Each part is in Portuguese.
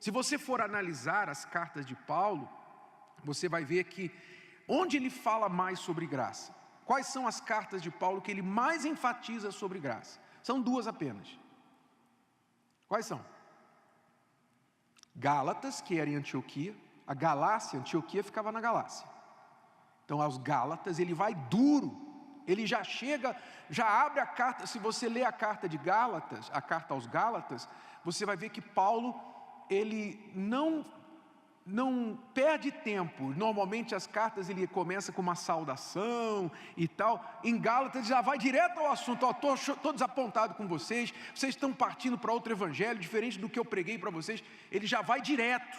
Se você for analisar as cartas de Paulo, você vai ver que onde ele fala mais sobre graça? Quais são as cartas de Paulo que ele mais enfatiza sobre graça? São duas apenas. Quais são? Gálatas, que era em Antioquia. A Galácia, Antioquia ficava na Galácia. Então aos Gálatas ele vai duro. Ele já chega, já abre a carta. Se você ler a carta de Gálatas, a carta aos Gálatas, você vai ver que Paulo, ele não perde tempo. Normalmente as cartas ele começa com uma saudação e tal. Em Gálatas já vai direto ao assunto. Estou desapontado com vocês estão partindo para outro evangelho, diferente do que eu preguei para vocês. Ele já vai direto,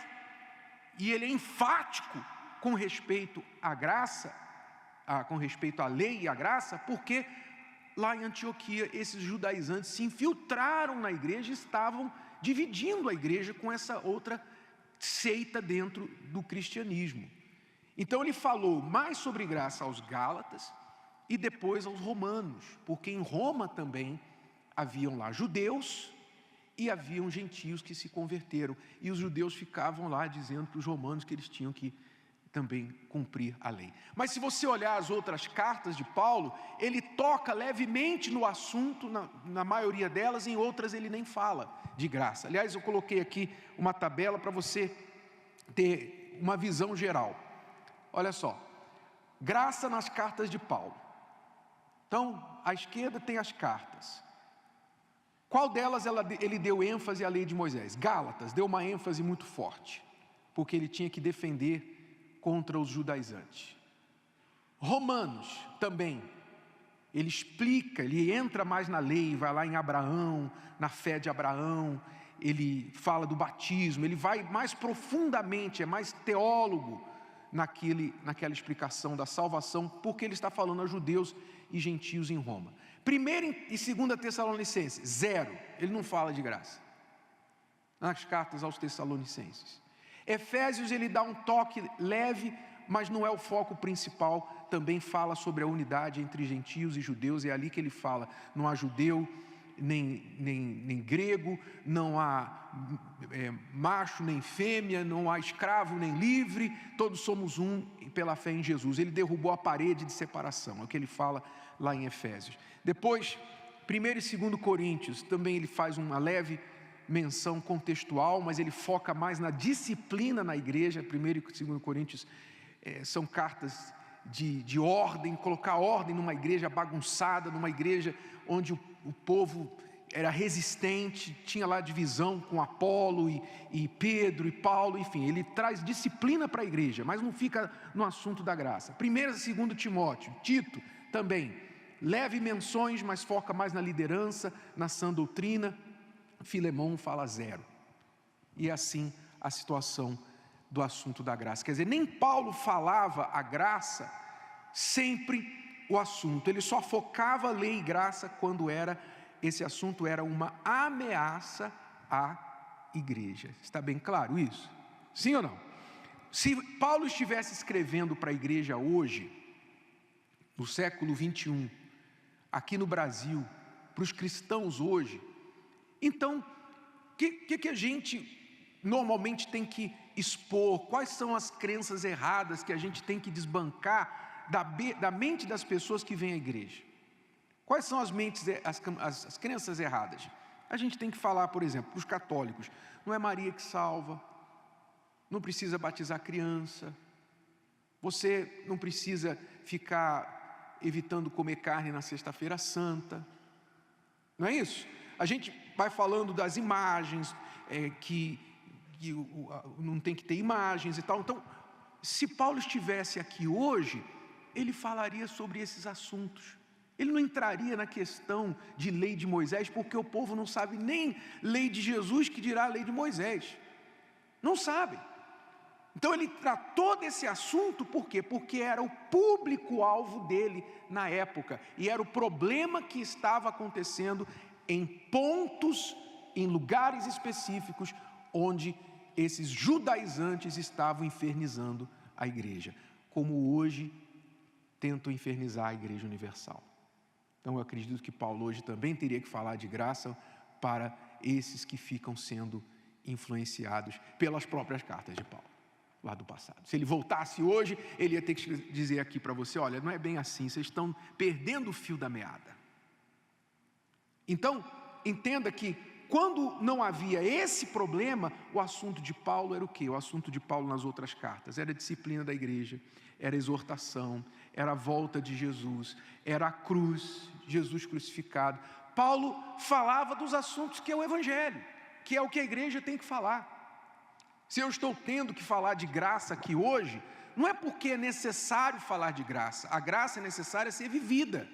e ele é enfático com respeito à graça, com respeito à lei e à graça, porque lá em Antioquia esses judaizantes se infiltraram na igreja e estavam dividindo a igreja com essa outra seita dentro do cristianismo. Então ele falou mais sobre graça aos Gálatas e depois aos romanos, porque em Roma também haviam lá judeus e haviam gentios que se converteram, e os judeus ficavam lá dizendo para os romanos que eles tinham que também cumprir a lei. Mas se você olhar as outras cartas de Paulo, ele toca levemente no assunto, na maioria delas, em outras ele nem fala de graça. Aliás, eu coloquei aqui uma tabela para você ter uma visão geral. Olha só, graça nas cartas de Paulo. Então, à esquerda tem as cartas. Qual delas ele deu ênfase à lei de Moisés? Gálatas deu uma ênfase muito forte, porque ele tinha que defender contra os judaizantes. Romanos também, ele explica, ele entra mais na lei, vai lá em Abraão, na fé de Abraão, ele fala do batismo, ele vai mais profundamente, é mais teólogo naquela explicação da salvação, porque ele está falando a judeus e gentios em Roma. 1 e 2 Tessalonicenses, zero, ele não fala de graça, nas cartas aos Tessalonicenses. Efésios ele dá um toque leve, mas não é o foco principal. Também fala sobre a unidade entre gentios e judeus. É ali que ele fala, não há judeu nem grego, não há macho nem fêmea, não há escravo nem livre, todos somos um pela fé em Jesus. Ele derrubou a parede de separação, é o que ele fala lá em Efésios. Depois 1 e 2 Coríntios, também ele faz uma leve menção contextual, mas ele foca mais na disciplina na igreja. 1 e 2 Coríntios são cartas de ordem, colocar ordem numa igreja bagunçada, numa igreja onde o povo era resistente, tinha lá divisão com Apolo e Pedro e Paulo, enfim, ele traz disciplina para a igreja, mas não fica no assunto da graça. 1 e 2 Timóteo, Tito também, leve menções, mas foca mais na liderança, na sã doutrina. Filemão fala zero. E assim a situação do assunto da graça. Quer dizer, nem Paulo falava a graça sempre o assunto. Ele só focava lei e graça quando esse assunto era uma ameaça à igreja. Está bem claro isso? Sim ou não? Se Paulo estivesse escrevendo para a igreja hoje, no século 21, aqui no Brasil, para os cristãos hoje, então, o que a gente normalmente tem que expor? Quais são as crenças erradas que a gente tem que desbancar da mente das pessoas que vêm à igreja? Quais são as crenças erradas? A gente tem que falar, por exemplo, para os católicos, não é Maria que salva, não precisa batizar criança, você não precisa ficar evitando comer carne na sexta-feira santa, não é isso? A gente vai falando das imagens, que não tem que ter imagens e tal. Então, se Paulo estivesse aqui hoje, ele falaria sobre esses assuntos. Ele não entraria na questão de lei de Moisés, porque o povo não sabe nem lei de Jesus, que dirá a lei de Moisés. Não sabe. Então ele tratou desse assunto, por quê? Porque era o público-alvo dele na época, e era o problema que estava acontecendo em pontos, em lugares específicos, onde esses judaizantes estavam infernizando a igreja, como hoje tentam infernizar a igreja universal. Então eu acredito que Paulo hoje também teria que falar de graça para esses que ficam sendo influenciados pelas próprias cartas de Paulo, lá do passado. Se ele voltasse hoje, ele ia ter que dizer aqui para você: olha, não é bem assim, vocês estão perdendo o fio da meada. Então, entenda que quando não havia esse problema, o assunto de Paulo era o quê? O assunto de Paulo nas outras cartas era a disciplina da igreja, era a exortação, era a volta de Jesus, era a cruz, Jesus crucificado. Paulo falava dos assuntos que é o Evangelho, que é o que a igreja tem que falar. Se eu estou tendo que falar de graça aqui hoje, não é porque é necessário falar de graça. A graça é necessária ser vivida.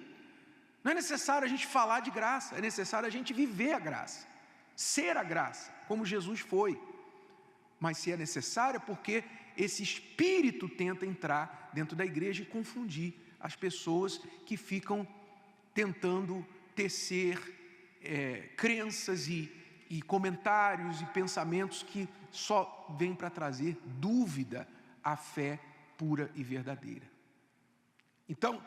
Não é necessário a gente falar de graça, é necessário a gente viver a graça, ser a graça, como Jesus foi. Mas se é necessário é porque esse espírito tenta entrar dentro da igreja e confundir as pessoas que ficam tentando tecer crenças e comentários e pensamentos que só vêm para trazer dúvida à fé pura e verdadeira. Então,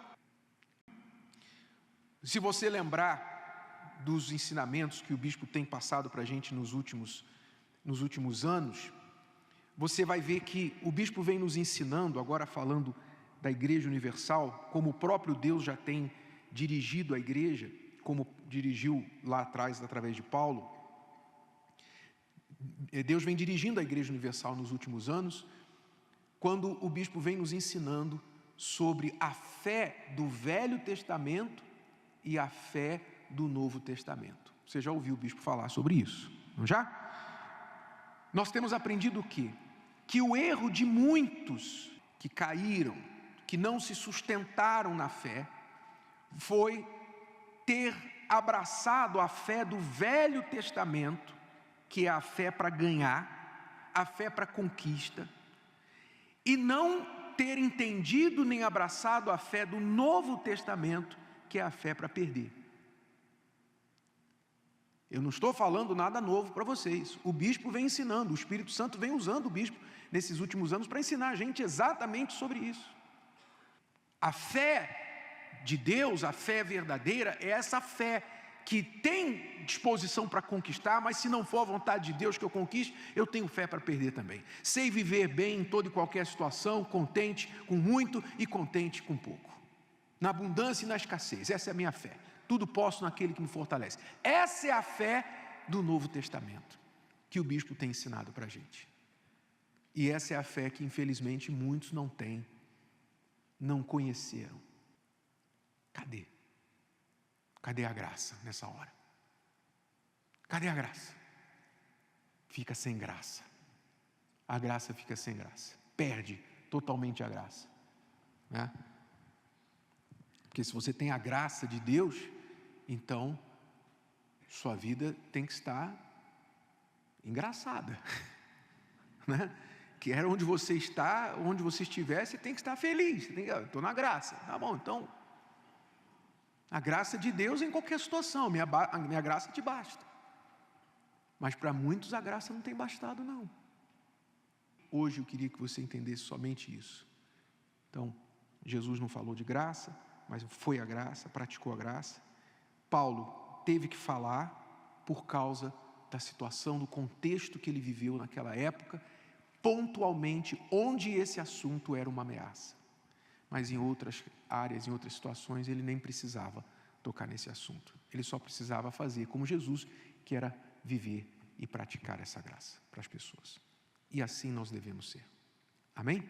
se você lembrar dos ensinamentos que o bispo tem passado para a gente nos últimos anos, você vai ver que o bispo vem nos ensinando, agora falando da Igreja Universal, como o próprio Deus já tem dirigido a igreja, como dirigiu lá atrás através de Paulo. Deus vem dirigindo a Igreja Universal nos últimos anos, quando o bispo vem nos ensinando sobre a fé do Velho Testamento e a fé do Novo Testamento. Você já ouviu o bispo falar sobre isso, não já? Nós temos aprendido o quê? Que o erro de muitos que caíram, que não se sustentaram na fé, foi ter abraçado a fé do Velho Testamento, que é a fé para ganhar, a fé para conquista, e não ter entendido nem abraçado a fé do Novo Testamento, que é a fé para perder. Eu não estou falando nada novo para vocês. O bispo vem ensinando, o Espírito Santo vem usando o bispo nesses últimos anos para ensinar a gente exatamente sobre isso. A fé de Deus, a fé verdadeira, é essa fé que tem disposição para conquistar, mas se não for a vontade de Deus que eu conquiste, eu tenho fé para perder também. Sei viver bem em toda e qualquer situação, contente com muito e contente com pouco. Na abundância e na escassez, essa é a minha fé. Tudo posso naquele que me fortalece. Essa é a fé do Novo Testamento, que o bispo tem ensinado para a gente. E essa é a fé que infelizmente muitos não têm, não conheceram. Cadê? Cadê a graça nessa hora? Cadê a graça? Fica sem graça. A graça fica sem graça. Perde totalmente a graça, né? Porque se você tem a graça de Deus, então sua vida tem que estar engraçada, né? Que era onde você está, onde você estiver, você tem que estar feliz. Estou na graça, tá bom? Então, a graça de Deus em qualquer situação, a minha graça te basta. Mas para muitos a graça não tem bastado, não. Hoje eu queria que você entendesse somente isso. Então, Jesus não falou de graça, mas foi a graça, praticou a graça. Paulo teve que falar por causa da situação, do contexto que ele viveu naquela época, pontualmente onde esse assunto era uma ameaça. Mas em outras áreas, em outras situações, ele nem precisava tocar nesse assunto. Ele só precisava fazer como Jesus, que era viver e praticar essa graça para as pessoas. E assim nós devemos ser. Amém?